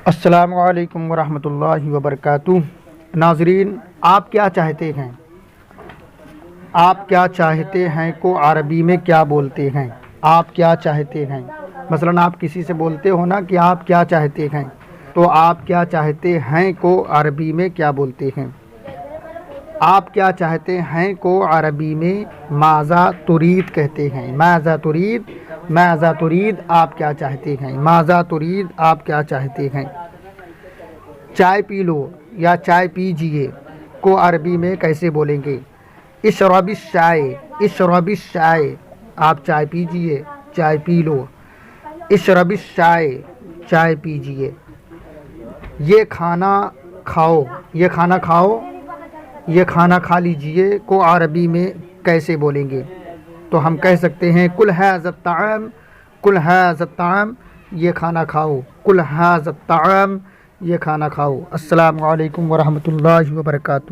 السلام علیکم ورحمۃ اللہ وبرکاتہ۔ ناظرین، آپ کیا چاہتے ہیں؟ آپ کیا چاہتے ہیں کو عربی میں کیا بولتے ہیں؟ آپ کیا چاہتے ہیں؟ مثلاً آپ کسی سے بولتے ہو نا کہ آپ کیا چاہتے ہیں، تو آپ کیا چاہتے ہیں کو عربی میں کیا بولتے ہیں؟ آپ کیا چاہتے ہیں کو عربی میں ماذا ترید کہتے ہیں۔ ماذا ترید، ماذا ترید آپ کیا چاہتے ہیں، ماذا ترید آپ کیا چاہتے ہیں۔ چائے پی لو یا چائے پیجئے کو عربی میں کیسے بولیں گے؟ اشرب الشائے، اشرب الشائے آپ چائے پیجئے، چائے پی لو۔ اشرب الشائے چائے پیجئے۔ یہ کھانا کھاؤ، یہ کھانا کھاؤ، یہ کھانا کھا لیجئے کو عربی میں کیسے بولیں گے؟ تو ہم کہہ سکتے ہیں کل ھذا الطعام، کل ھذا الطعام یہ کھانا کھاؤ، کل ھذا الطعام یہ کھانا کھاؤ۔ السلام علیکم ورحمۃ اللہ وبرکاتہ۔